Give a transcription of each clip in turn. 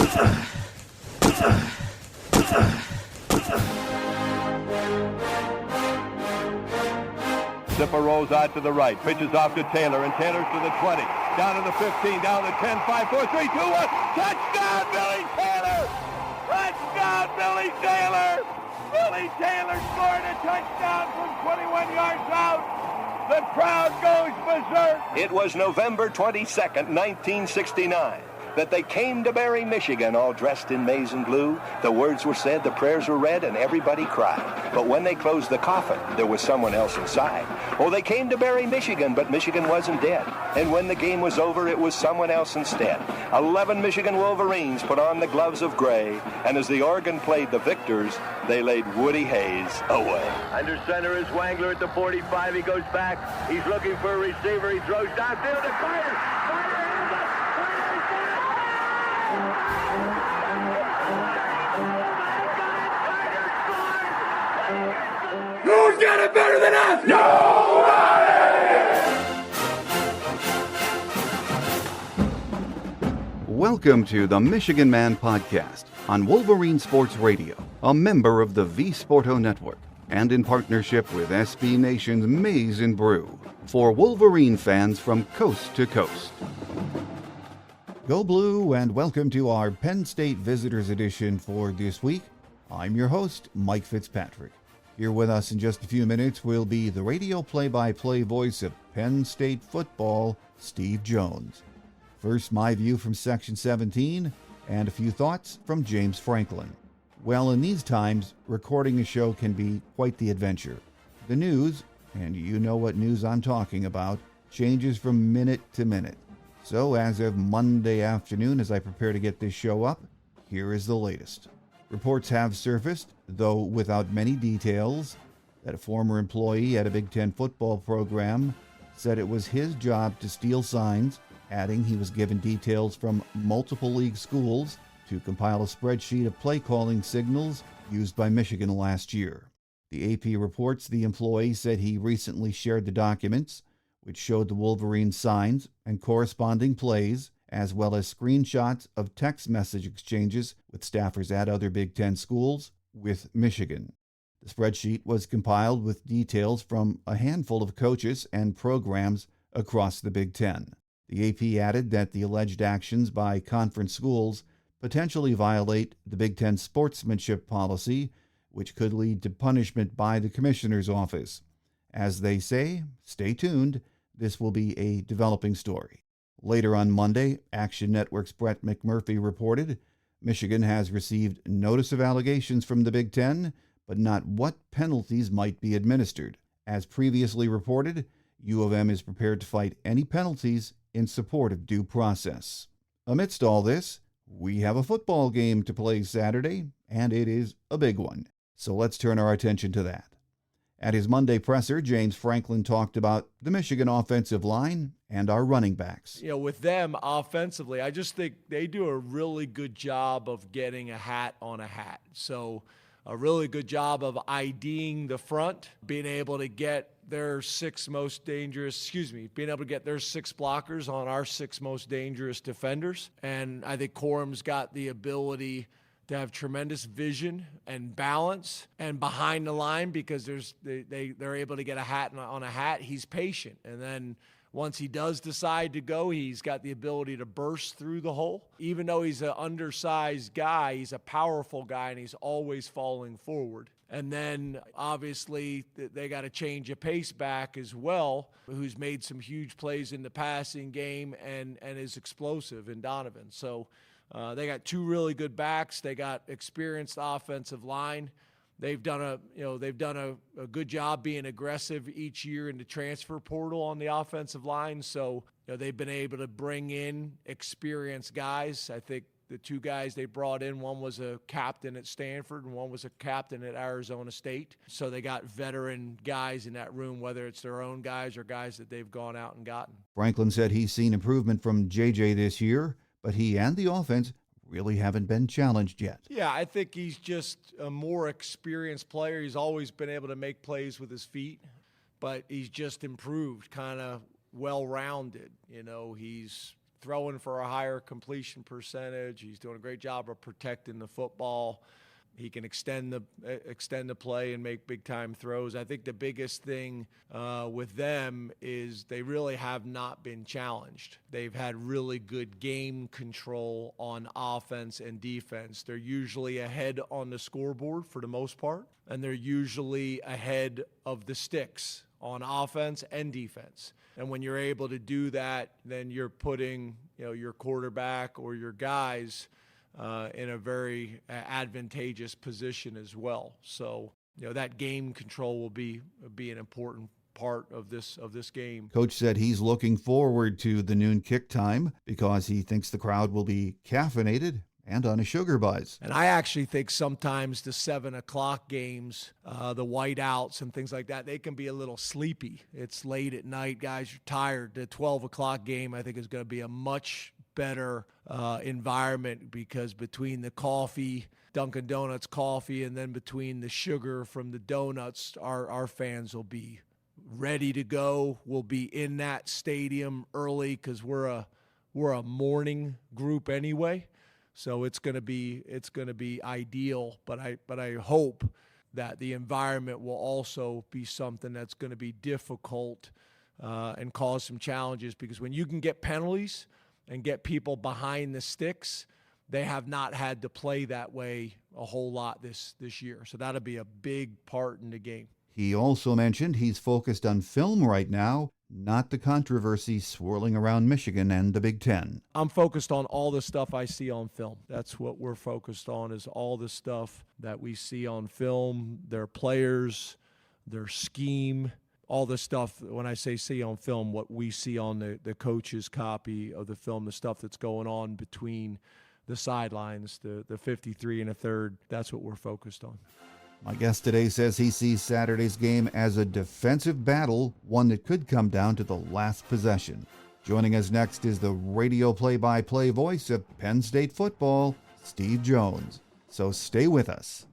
Zipper rolls out to the right, pitches off to Taylor, and Taylor's to the 20, down to the 15, down to 10, 5, 4, 3, 2, 1. Touchdown, Billy Taylor! Touchdown, Billy Taylor! Billy Taylor scored a touchdown from 21 yards out. The crowd goes berserk. It was November 22nd, 1969. That they came to Barry, Michigan, all dressed in maize and blue. The words were said, the prayers were read, and everybody cried. But when they closed the coffin, there was someone else inside. Oh, they came to Barry, Michigan, but Michigan wasn't dead. And when the game was over, it was someone else instead. 11 Michigan Wolverines put on the gloves of gray, and as the organ played the victors, they laid Woody Hayes away. Under center is Wangler at the 45. He goes back. He's looking for a receiver. He throws downfield to Carter. Who's got it better than us? Nobody! Welcome to the Michigan Man Podcast on Wolverine Sports Radio, a member of the V Sporto Network, and in partnership with SB Nation's Maize and Brew, for Wolverine fans from coast to coast. Go Blue, and welcome to our Penn State Visitors Edition for this week. I'm your host, Mike Fitzpatrick. Here with us in just a few minutes will be the radio play-by-play voice of Penn State football, Steve Jones. First, my view from Section 17, and a few thoughts from James Franklin. Well, in these times, recording a show can be quite the adventure. The news, and you know what news I'm talking about, changes from minute to minute. So as of Monday afternoon, as I prepare to get this show up, here is the latest. Reports have surfaced, though without many details, that a former employee at a Big Ten football program said it was his job to steal signs, adding he was given details from multiple league schools to compile a spreadsheet of play-calling signals used by Michigan last year. The AP reports the employee said he recently shared the documents, which showed the Wolverine signs and corresponding plays, as well as screenshots of text message exchanges with staffers at other Big Ten schools with Michigan. The spreadsheet was compiled with details from a handful of coaches and programs across the Big Ten. The AP added that the alleged actions by conference schools potentially violate the Big Ten sportsmanship policy, which could lead to punishment by the commissioner's office. As they say, stay tuned, this will be a developing story. Later on Monday, Action Network's Brett McMurphy reported Michigan has received notice of allegations from the Big Ten, but not what penalties might be administered. As previously reported, U of M is prepared to fight any penalties in support of due process. Amidst all this, we have a football game to play Saturday, and it is a big one. So let's turn our attention to that. At his Monday presser, James Franklin talked about the Michigan offensive line and our running backs. You know, with them offensively, I just think they do a really good job of getting a hat on a hat. So a really good job of IDing the front, being able to get their being able to get their six blockers on our six most dangerous defenders. And I think Corum's got the ability to have tremendous vision and balance, and behind the line, because they're able to get a hat on a hat, he's patient. And then once he does decide to go, he's got the ability to burst through the hole. Even though he's an undersized guy, he's a powerful guy, and he's always falling forward. And then, obviously, they got a change of pace back as well, who's made some huge plays in the passing game and is explosive in Donovan. So they got two really good backs. They got experienced offensive line. They've done a good job being aggressive each year in the transfer portal on the offensive line. So they've been able to bring in experienced guys. I think the two guys they brought in, one was a captain at Stanford and one was a captain at Arizona State. So they got veteran guys in that room, whether it's their own guys or guys that they've gone out and gotten. Franklin said he's seen improvement from JJ this year, but he and the offense really haven't been challenged yet. Yeah, I think he's just a more experienced player. He's always been able to make plays with his feet, but he's just improved, kind of well-rounded. He's throwing for a higher completion percentage. He's doing a great job of protecting the football. He can extend the play and make big-time throws. I think the biggest thing with them is they really have not been challenged. They've had really good game control on offense and defense. They're usually ahead on the scoreboard for the most part, and they're usually ahead of the sticks on offense and defense. And when you're able to do that, then you're putting your quarterback or your guys in a very advantageous position as well. So, that game control will be an important part of this game. Coach said he's looking forward to the noon kick time because he thinks the crowd will be caffeinated and on a sugar buzz. And I actually think sometimes the 7 o'clock games, the whiteouts and things like that, they can be a little sleepy. It's late at night, guys are tired. The 12 o'clock game, I think, is going to be a much better environment because between the coffee, Dunkin' Donuts coffee, and then between the sugar from the donuts, our fans will be ready to go. We'll be in that stadium early because we're a morning group anyway. So it's going to be ideal, but I hope that the environment will also be something that's going to be difficult and cause some challenges, because when you can get penalties and get people behind the sticks, they have not had to play that way a whole lot this year. So that'll be a big part in the game. He also mentioned he's focused on film right now, not the controversy swirling around Michigan and the Big Ten. I'm focused on all the stuff I see on film. That's what we're focused on, is all the stuff that we see on film, their players, their scheme, all the stuff. When I say see on film, what we see on the coach's copy of the film, the stuff that's going on between the sidelines, the 53 and a third, that's what we're focused on. My guest today says he sees Saturday's game as a defensive battle, one that could come down to the last possession. Joining us next is the radio play-by-play voice of Penn State football, Steve Jones. So stay with us.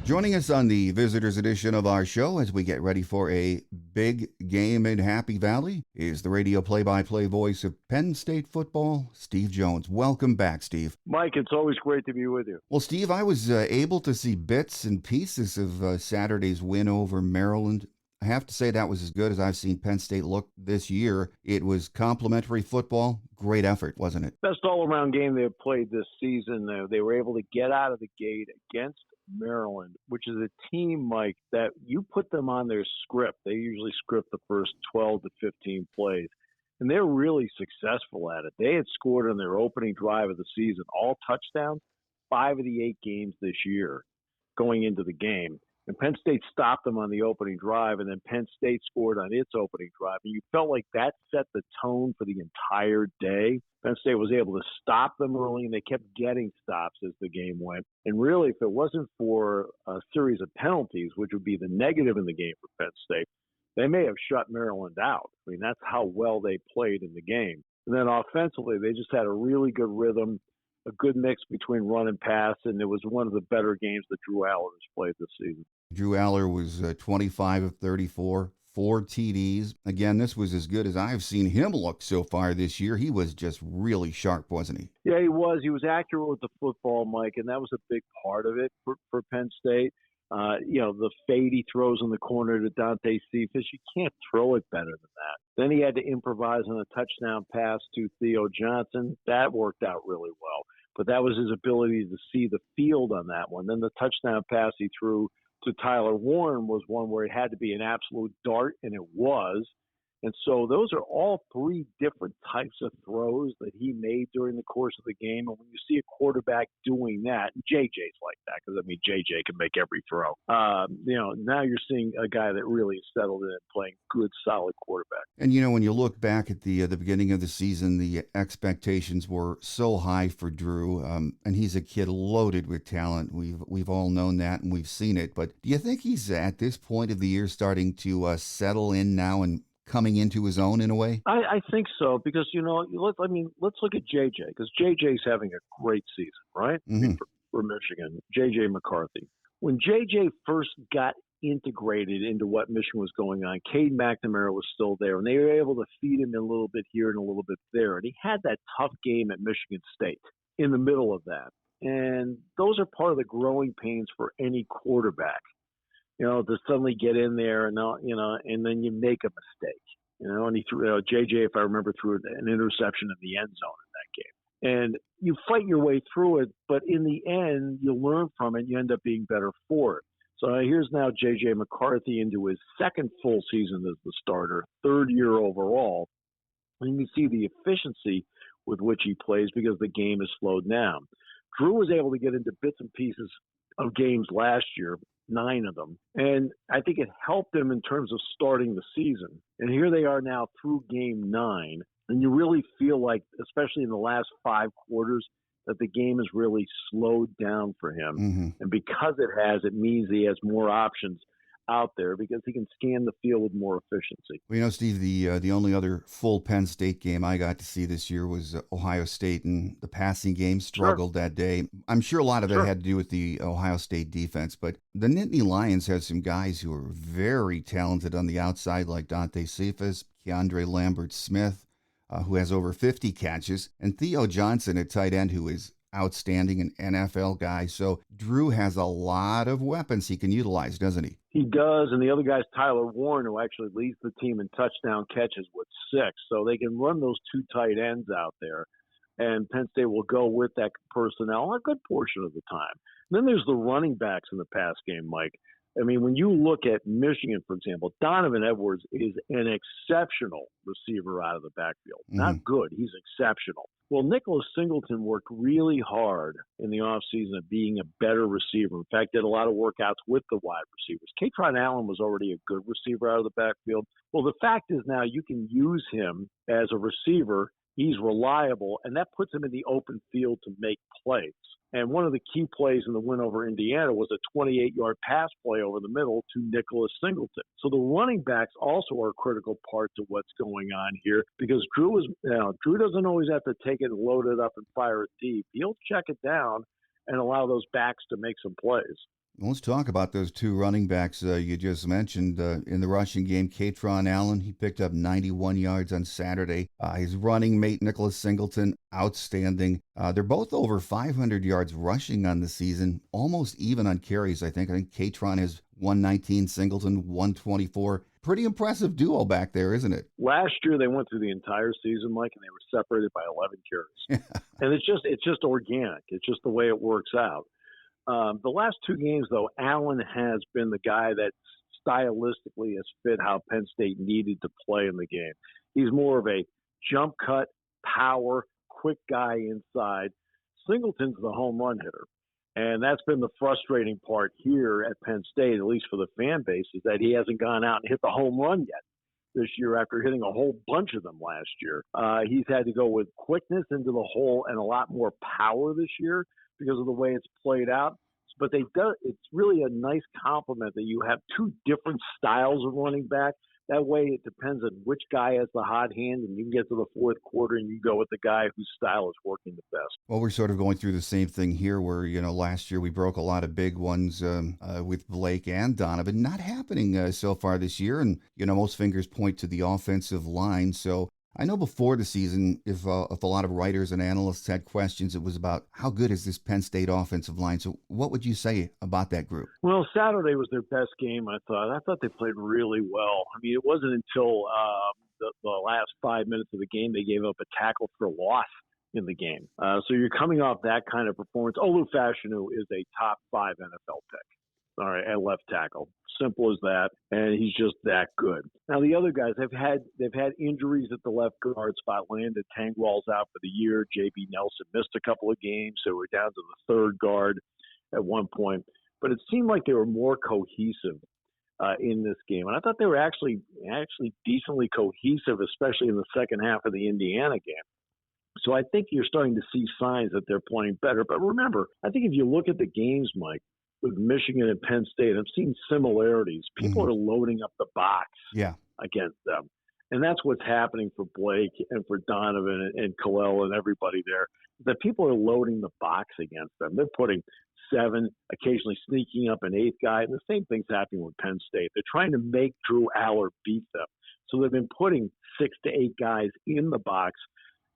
Joining us on the Visitors Edition of our show as we get ready for a big game in Happy Valley is the radio play-by-play voice of Penn State football, Steve Jones. Welcome back, Steve. Mike, it's always great to be with you. Well, Steve, I was able to see bits and pieces of Saturday's win over Maryland. I have to say that was as good as I've seen Penn State look this year. It was complimentary football. Great effort, wasn't it? Best all-around game they've played this season. They were able to get out of the gate against Maryland, which is a team, Mike, that you put them on their script. They usually script the first 12 to 15 plays, and they're really successful at it. They had scored on their opening drive of the season, all touchdowns, 5 of the 8 games this year going into the game. And Penn State stopped them on the opening drive, and then Penn State scored on its opening drive. And you felt like that set the tone for the entire day. Penn State was able to stop them early, and they kept getting stops as the game went. And really, if it wasn't for a series of penalties, which would be the negative in the game for Penn State, they may have shut Maryland out. I mean, that's how well they played in the game. And then offensively, they just had a really good rhythm, a good mix between run and pass, and it was one of the better games that Drew Aller has played this season. Drew Aller was 25 of 34, 4 TDs. Again, this was as good as I've seen him look so far this year. He was just really sharp, wasn't he? Yeah, he was. He was accurate with the football, Mike, and that was a big part of it for Penn State. The fade he throws in the corner to Dante Cephas, you can't throw it better than that. Then he had to improvise on a touchdown pass to Theo Johnson. That worked out really well. but that was his ability to see the field on that one. Then the touchdown pass he threw to Tyler Warren was one where it had to be an absolute dart, and it was. And so those are all three different types of throws that he made during the course of the game. And when you see a quarterback doing that, JJ's like that, because, I mean, JJ can make every throw. Now you're seeing a guy that really is settled in and playing good, solid quarterback. And, when you look back at the beginning of the season, the expectations were so high for Drew, and he's a kid loaded with talent. We've all known that, and we've seen it. But do you think he's at this point of the year starting to settle in now and coming into his own in a way? I think so, because, let's look at JJ, because JJ's having a great season, right? Mm-hmm. For Michigan, JJ McCarthy. When JJ first got integrated into what Michigan was going on, Cade McNamara was still there, and they were able to feed him a little bit here and a little bit there. And he had that tough game at Michigan State in the middle of that. And those are part of the growing pains for any quarterback. To suddenly get in there and then you make a mistake. And he threw JJ, if I remember, threw an interception in the end zone in that game. And you fight your way through it, but in the end, you learn from it. You end up being better for it. So here's now JJ McCarthy into his second full season as the starter, third year overall. And you can see the efficiency with which he plays because the game is slowed down. Drew was able to get into bits and pieces of games last year, 9 of them. And I think it helped him in terms of starting the season. And here they are now through game 9. And you really feel like, especially in the last 5 quarters, that the game has really slowed down for him. Mm-hmm. And because it means he has more options out there because he can scan the field with more efficiency. Well, Steve, the only other full Penn State game I got to see this year was Ohio State, and the passing game struggled that day. I'm sure a lot of that had to do with the Ohio State defense, but the Nittany Lions have some guys who are very talented on the outside, like Dante Cephas, Keandre Lambert-Smith, who has over 50 catches, and Theo Johnson at tight end, who is outstanding, an NFL guy. So Drew has a lot of weapons he can utilize, doesn't he? He does, and the other guy's Tyler Warren, who actually leads the team in touchdown catches with 6. So they can run those 2 tight ends out there, and Penn State will go with that personnel a good portion of the time. And then there's the running backs in the pass game, Mike. I mean, when you look at Michigan, for example, Donovan Edwards is an exceptional receiver out of the backfield. Mm-hmm. Not good. He's exceptional. Well, Nicholas Singleton worked really hard in the offseason at being a better receiver. In fact, did a lot of workouts with the wide receivers. Katron Allen was already a good receiver out of the backfield. Well, the fact is now you can use him as a receiver. He's reliable, and that puts him in the open field to make plays. And one of the key plays in the win over Indiana was a 28-yard pass play over the middle to Nicholas Singleton. So the running backs also are a critical part to what's going on here because Drew doesn't always have to take it and load it up and fire it deep. He'll check it down and allow those backs to make some plays. Let's talk about those 2 running backs you just mentioned. In the rushing game, Katron Allen, he picked up 91 yards on Saturday. His running mate, Nicholas Singleton, outstanding. They're both over 500 yards rushing on the season, almost even on carries, I think. I think Katron has 119, Singleton 124. Pretty impressive duo back there, isn't it? Last year, they went through the entire season, Mike, and they were separated by 11 carries. And it's just organic. It's just the way it works out. The last 2 games, though, Allen has been the guy that stylistically has fit how Penn State needed to play in the game. He's more of a jump cut, power, quick guy inside. Singleton's the home run hitter. And that's been the frustrating part here at Penn State, at least for the fan base, is that he hasn't gone out and hit the home run yet this year after hitting a whole bunch of them last year. He's had to go with quickness into the hole and a lot more power this year because of the way it's played out. But it's really a nice compliment that you have 2 different styles of running back. That way it depends on which guy has the hot hand, and you can get to the 4th quarter and you go with the guy whose style is working the best. Well, we're sort of going through the same thing here where, last year we broke a lot of big ones with Blake and Donovan. Not happening so far this year, and, most fingers point to the offensive line. So I know before the season, if a lot of writers and analysts had questions, it was about how good is this Penn State offensive line. So what would you say about that group? Well, Saturday was their best game, I thought. I thought they played really well. I mean, it wasn't until the last 5 minutes of the game they gave up a tackle for loss in the game. So you're coming off that kind of performance. Olu Fashanu is a top 5 NFL pick. All right, at left tackle. Simple as that, and he's just that good. Now the other guys they've had injuries at the left guard spot. Landon Tangwall's out for the year. J.B. Nelson missed a couple of games, so we're down to the third guard at one point. But it seemed like they were more cohesive in this game, and I thought they were actually decently cohesive, especially in the second half of the Indiana game. So I think you're starting to see signs that they're playing better. But remember, I think if you look at the games, Mike, with Michigan and Penn State, I've seen similarities. People are loading up the box against them. And that's what's happening for Blake and for Donovan and Khalil and everybody there, that people are loading the box against them. They're putting 7, occasionally sneaking up an 8th guy. And the same thing's happening with Penn State. They're trying to make Drew Aller beat them. So they've been putting 6 to 8 guys in the box,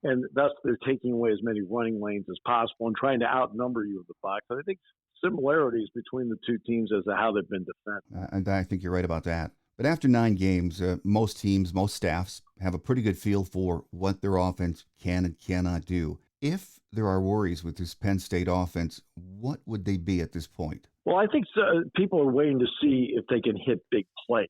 and thus they're taking away as many running lanes as possible and trying to outnumber you in the box. And I think similarities between the two teams as to how they've been defended. And I think you're right about that. But after 9 games, most teams, most staffs have a pretty good feel for what their offense can and cannot do. If there are worries with this Penn State offense, what would they be at this point? Well, I think people are waiting to see if they can hit big plays.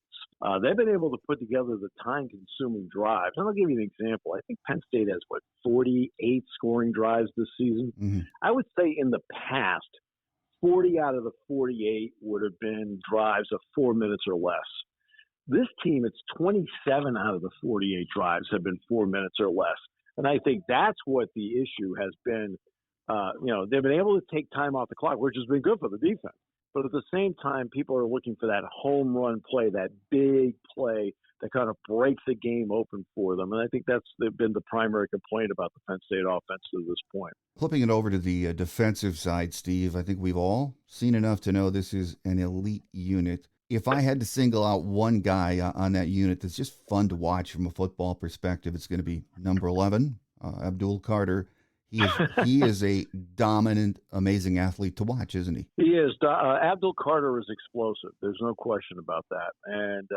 They've been able to put together the time-consuming drives. And I'll give you an example. I think Penn State has, 48 scoring drives this season? Mm-hmm. I would say in the past, 40 out of the 48 would have been drives of 4 minutes or less. This team, it's 27 out of the 48 drives have been 4 minutes or less. And I think that's what the issue has been. They've been able to take time off the clock, which has been good for the defense. But at the same time, people are looking for that home run play, that big play that kind of breaks the game open for them. And I think that's been the primary complaint about the Penn State offense to this point. Flipping it over to the defensive side, Steve, I think we've all seen enough to know this is an elite unit. If I had to single out one guy on that unit that's just fun to watch from a football perspective, it's going to be number 11, Abdul Carter. He is a dominant, amazing athlete to watch, isn't he? He is. Abdul Carter is explosive. There's no question about that. And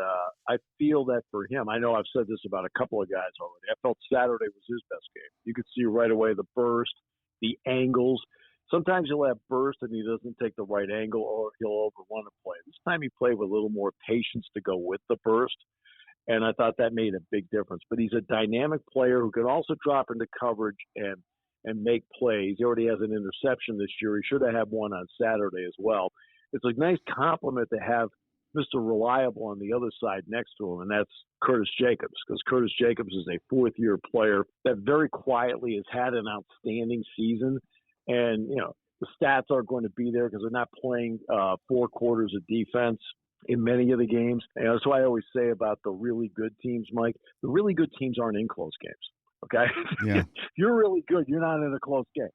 I feel that for him, I know I've said this about a couple of guys already. I felt Saturday was his best game. You could see right away the burst, the angles. Sometimes he'll have burst and he doesn't take the right angle, or he'll overrun a play. This time he played with a little more patience to go with the burst, and I thought that made a big difference. But he's a dynamic player who can also drop into coverage and make plays. He already has an interception this year. He should have had one on Saturday as well. It's a nice compliment to have Mr. Reliable on the other side next to him, and that's Curtis Jacobs, because Curtis Jacobs is a fourth-year player that very quietly has had an outstanding season. And, the stats aren't going to be there because they're not playing 4 quarters of defense in many of the games. And that's why I always say about the really good teams, Mike, the really good teams aren't in close games. Okay? Yeah. You're really good. You're not in a close game.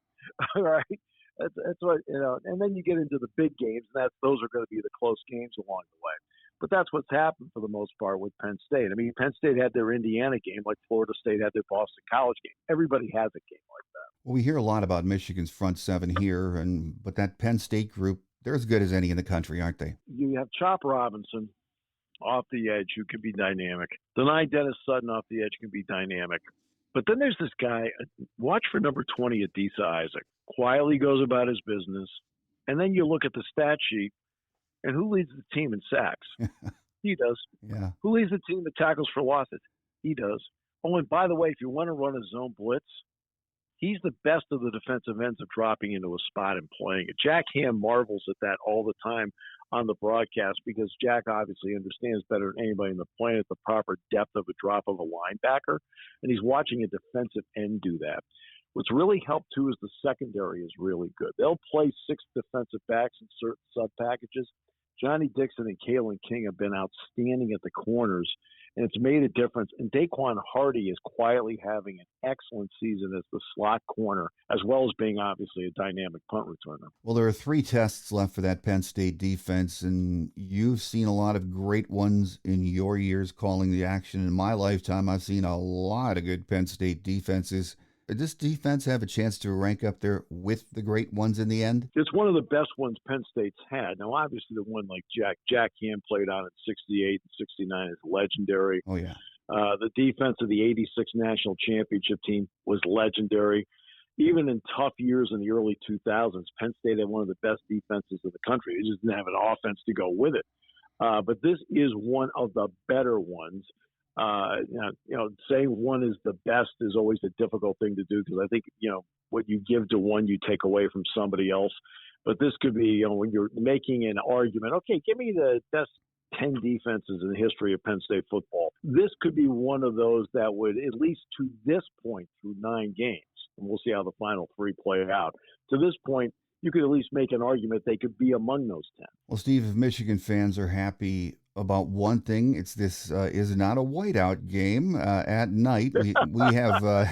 All right? That's what, and then you get into the big games, and those are going to be the close games along the way. But that's what's happened for the most part with Penn State. I mean, Penn State had their Indiana game like Florida State had their Boston College game. Everybody has a game like that. Well, we hear a lot about Michigan's front seven here, but that Penn State group, they're as good as any in the country, aren't they? You have Chop Robinson off the edge who can be dynamic. Denai Dennis Sutton off the edge can be dynamic. But then there's this guy, watch for number 20, Adisa Isaac. Quietly goes about his business. And then you look at the stat sheet, and who leads the team in sacks? He does. Yeah. Who leads the team in tackles for losses? He does. Oh, and by the way, if you want to run a zone blitz, he's the best of the defensive ends of dropping into a spot and playing it. Jack Ham marvels at that all the time on the broadcast because Jack obviously understands better than anybody in the planet the proper depth of a drop of a linebacker, and he's watching a defensive end do that. What's really helped, too, is the secondary is really good. They'll play 6 defensive backs in certain sub-packages. Johnny Dixon and Kalen King have been outstanding at the corners, and it's made a difference. And Daquan Hardy is quietly having an excellent season as the slot corner, as well as being obviously a dynamic punt returner. Well, there are 3 tests left for that Penn State defense, and you've seen a lot of great ones in your years calling the action. In my lifetime, I've seen a lot of good Penn State defenses. Did this defense have a chance to rank up there with the great ones in the end? It's one of the best ones Penn State's had. Now, obviously, the one like Jack Ham played on in 68 and 69 is legendary. Oh, yeah. The defense of the 86 national championship team was legendary. even in tough years in the early 2000s, Penn State had one of the best defenses in the country. It just didn't have an offense to go with it. But this is one of the better ones. Saying one is the best is always a difficult thing to do because I think, what you give to one, you take away from somebody else. But this could be, when you're making an argument, okay, give me the best 10 defenses in the history of Penn State football. This could be one of those that would, at least to this point, through 9 games, and we'll see how the final 3 play out. To this point, you could at least make an argument they could be among those 10. Well, Steve, if Michigan fans are happy about one thing, it's this is not a whiteout game at night. We have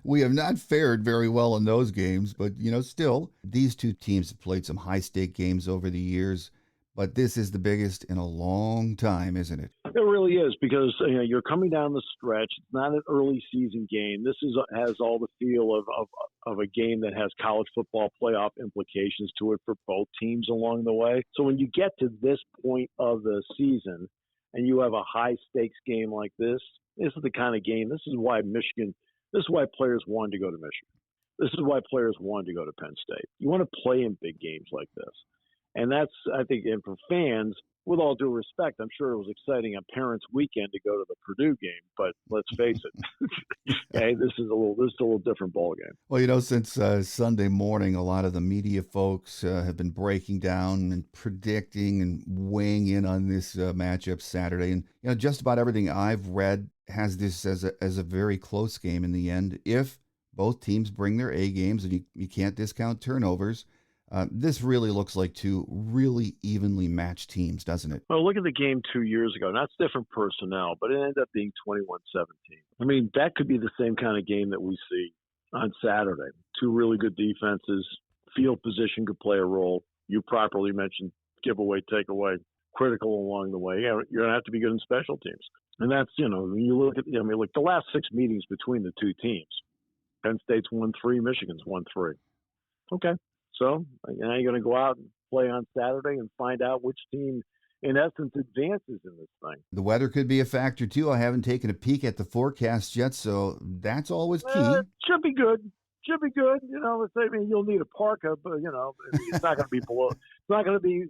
we have not fared very well in those games, but still, these two teams have played some high-stake games over the years. But this is the biggest in a long time, isn't it? It really is because you're coming down the stretch. It's not an early season game. This has all the feel of a game that has college football playoff implications to it for both teams along the way. So when you get to this point of the season and you have a high stakes game like this is the kind of game. This is why players wanted to go to Michigan. This is why players wanted to go to Penn State. You want to play in big games like this. And that's, I think, and for fans, with all due respect, I'm sure it was exciting on Parents' Weekend to go to the Purdue game, but let's face it, hey, this is a little different ball game. Well, since Sunday morning, a lot of the media folks have been breaking down and predicting and weighing in on this matchup Saturday, and just about everything I've read has this as a very close game in the end. If both teams bring their A games, and you can't discount turnovers. This really looks like two really evenly matched teams, doesn't it? Well, look at the game 2 years ago. That's different personnel, but it ended up being 21-17. I mean, that could be the same kind of game that we see on Saturday. Two really good defenses. Field position could play a role. You properly mentioned giveaway, takeaway, critical along the way. Yeah, you're going to have to be good in special teams. And that's, when you look at, the last 6 meetings between the two teams, Penn State's won 3, Michigan's won 3. Okay. So now you're going to go out and play on Saturday and find out which team, in essence, advances in this thing. The weather could be a factor, too. I haven't taken a peek at the forecast yet, so that's always key. Should be good. Should be good. You'll need a parka, but it's not going to be below. It's not going to be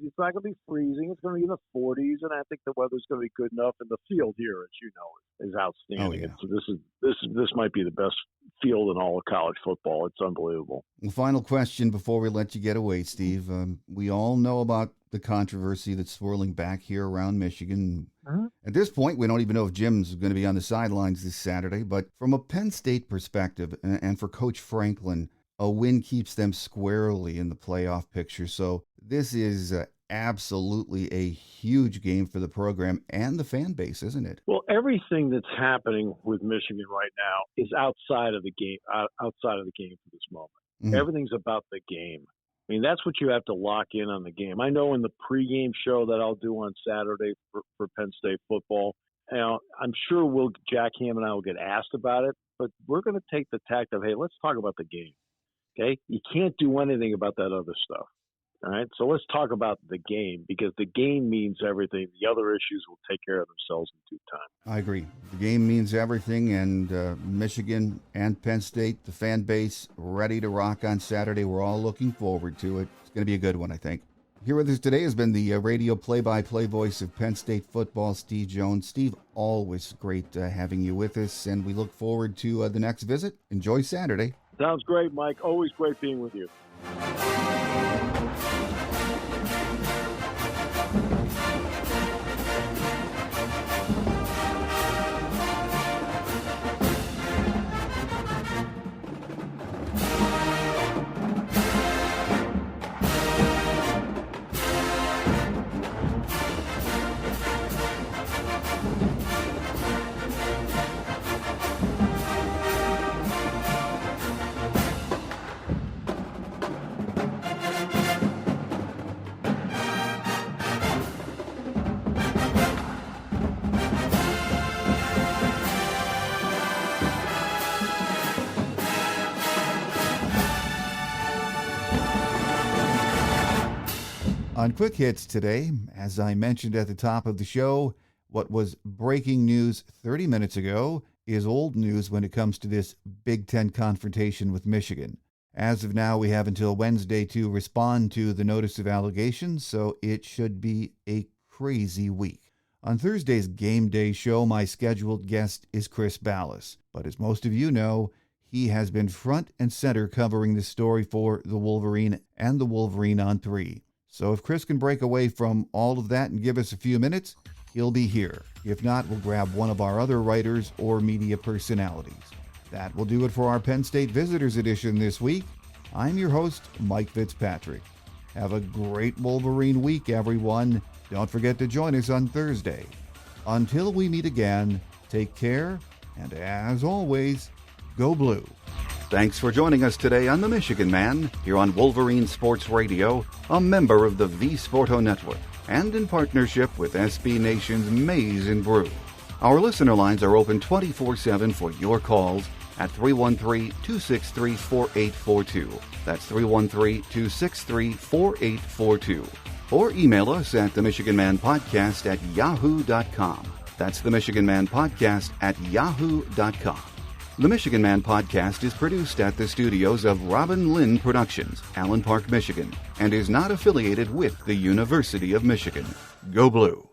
freezing. It's going to be in the 40s, and I think the weather's going to be good enough. And the field here, as is outstanding. Oh, yeah. So this might be the best field in all of college football. It's unbelievable. Well, final question before we let you get away, Steve. We all know about the controversy that's swirling back here around Michigan. Uh-huh. At this point, we don't even know if Jim's going to be on the sidelines this Saturday. But from a Penn State perspective, and for Coach Franklin, a win keeps them squarely in the playoff picture. So this is absolutely a huge game for the program and the fan base, isn't it? Well, everything that's happening with Michigan right now is outside of the game. Outside of the game for this moment, mm-hmm. Everything's about the game. I mean, that's what you have to lock in on the game. I know in the pregame show that I'll do on Saturday for Penn State football, I'm sure Jack Ham and I will get asked about it, but we're going to take the tact of, hey, let's talk about the game. Okay? You can't do anything about that other stuff. All right? So let's talk about the game because the game means everything. The other issues will take care of themselves in due time. I agree. The game means everything, and Michigan and Penn State, the fan base, ready to rock on Saturday. We're all looking forward to it. It's going to be a good one, I think. Here with us today has been the radio play-by-play voice of Penn State football, Steve Jones. Steve, always great having you with us, and we look forward to the next visit. Enjoy Saturday. Sounds great, Mike. Always great being with you. On Quick Hits today, as I mentioned at the top of the show, what was breaking news 30 minutes ago is old news when it comes to this Big Ten confrontation with Michigan. As of now, we have until Wednesday to respond to the notice of allegations, so it should be a crazy week. On Thursday's Game Day show, my scheduled guest is Chris Ballas, but as most of you know, he has been front and center covering this story for The Wolverine and The Wolverine on 3. So if Chris can break away from all of that and give us a few minutes, he'll be here. If not, we'll grab one of our other writers or media personalities. That will do it for our Penn State Visitors Edition this week. I'm your host, Mike Fitzpatrick. Have a great Wolverine week, everyone. Don't forget to join us on Thursday. Until we meet again, take care, and as always, go blue. Thanks for joining us today on The Michigan Man, here on Wolverine Sports Radio, a member of the V Sporto Network, and in partnership with SB Nation's Maize and Brew. Our listener lines are open 24/7 for your calls at 313-263-4842. That's 313-263-4842. Or email us at themichiganmanpodcast@yahoo.com. That's themichiganmanpodcast@yahoo.com. The Michigan Man Podcast is produced at the studios of Robin Lynn Productions, Allen Park, Michigan, and is not affiliated with the University of Michigan. Go Blue!